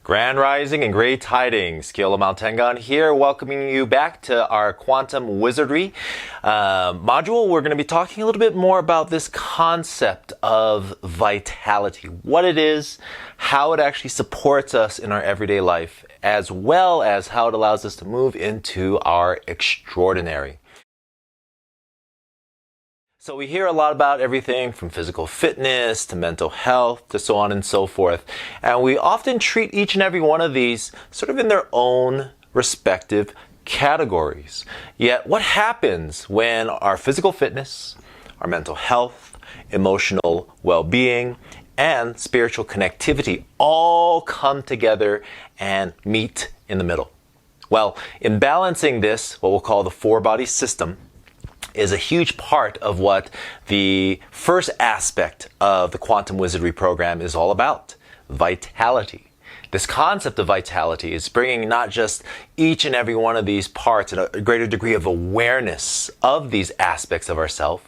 Grand Rising and Great Tidings. Keola Maltengon here, welcoming you back to our Quantum Wizardry module. We're going to be talking a little bit more about this concept of vitality, what it is, how it actually supports us in our everyday life, as well as how it allows us to move into our extraordinary. So we hear a lot about everything from physical fitness to mental health to so on and so forth. And we often treat each and every one of these sort of in their own respective categories. Yet what happens when our physical fitness, our mental health, emotional well-being, and spiritual connectivity all come together and meet in the middle? Well, in balancing this, what we'll call the four-body system, is a huge part of what the first aspect of the Quantum Wizardry program is all about, vitality. This concept of vitality is bringing not just each and every one of these parts and a greater degree of awareness of these aspects of ourselves,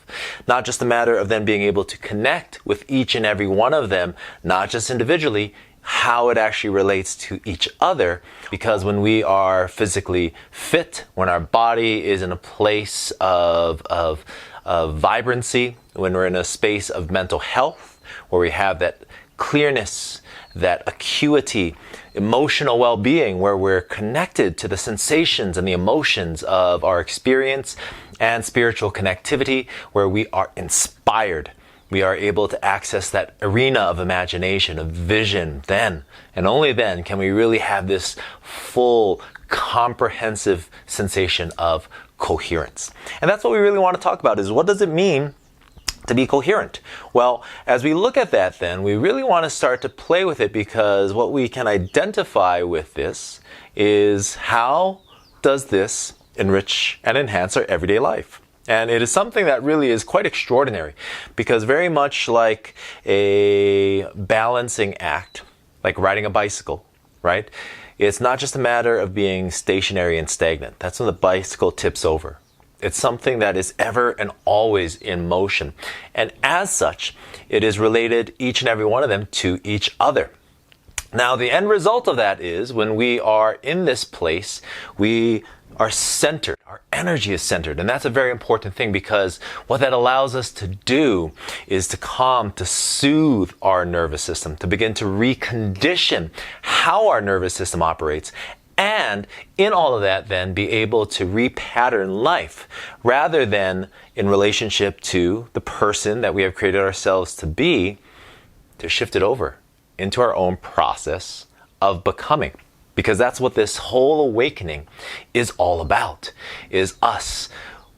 not just a matter of them being able to connect with each and every one of them, not just individually, how it actually relates to each other, because when we are physically fit, when our body is in a place of vibrancy, when we're in a space of mental health, where we have that clearness, that acuity, emotional well-being, where we're connected to the sensations and the emotions of our experience, and spiritual connectivity, where we are inspired. We are able to access that arena of imagination, of vision. Then, and only then, can we really have this full, comprehensive sensation of coherence. And that's what we really want to talk about, is what does it mean to be coherent? Well, as we look at that then, we really want to start to play with it, because what we can identify with this is how does this enrich and enhance our everyday life? And it is something that really is quite extraordinary, because very much like a balancing act, like riding a bicycle, right? It's not just a matter of being stationary and stagnant. That's when the bicycle tips over. It's something that is ever and always in motion. And as such, it is related, each and every one of them, to each other. Now, the end result of that is when we are in this place, we are centered. Our energy is centered. And that's a very important thing, because what that allows us to do is to calm, to soothe our nervous system, to begin to recondition how our nervous system operates. And in all of that, then be able to repattern life rather than in relationship to the person that we have created ourselves to be, to shift it over into our own process of becoming. Because that's what this whole awakening is all about, is us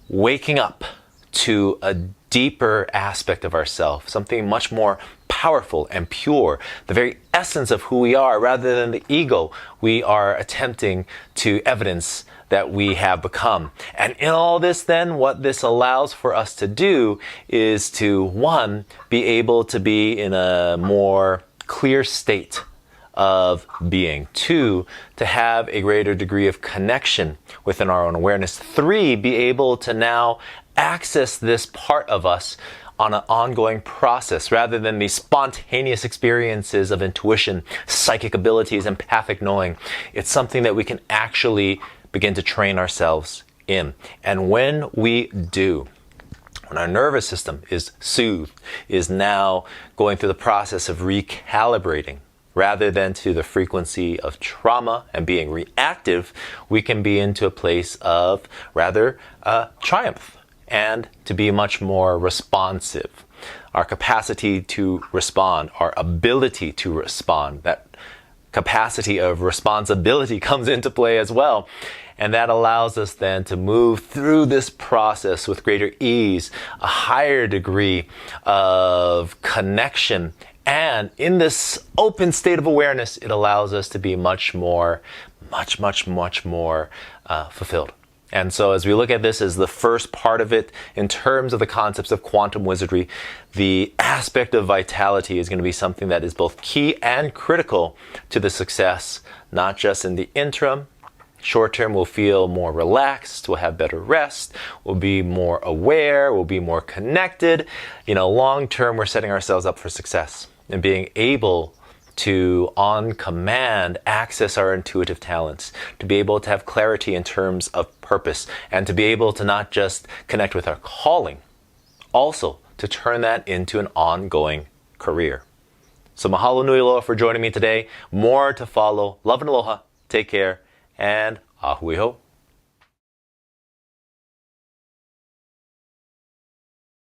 waking up to a deeper aspect of ourselves, something much more powerful and pure, the very essence of who we are, rather than the ego we are attempting to evidence that we have become. And in all this then, what this allows for us to do is to, one, be able to be in a more clear state of being. Two, to have a greater degree of connection within our own awareness. Three, be able to now access this part of us on an ongoing process, rather than these spontaneous experiences of intuition, psychic abilities, empathic knowing. It's something that we can actually begin to train ourselves in. And when we do, when our nervous system is soothed, is now going through the process of recalibrating, rather than to the frequency of trauma and being reactive, we can be into a place of rather triumph, and to be much more responsive. Our capacity to respond, our ability to respond, that capacity of responsibility comes into play as well. And that allows us then to move through this process with greater ease, a higher degree of connection. And in this open state of awareness, it allows us to be much more fulfilled. And so as we look at this as the first part of it, in terms of the concepts of quantum wizardry, the aspect of vitality is going to be something that is both key and critical to the success, not just in the interim. Short term, we'll feel more relaxed, we'll have better rest, we'll be more aware, we'll be more connected. Long term, we're setting ourselves up for success and being able to, on command, access our intuitive talents, to be able to have clarity in terms of purpose, and to be able to not just connect with our calling, also to turn that into an ongoing career. So mahalo nui loa for joining me today. More to follow. Love and aloha. Take care. And ahui ho.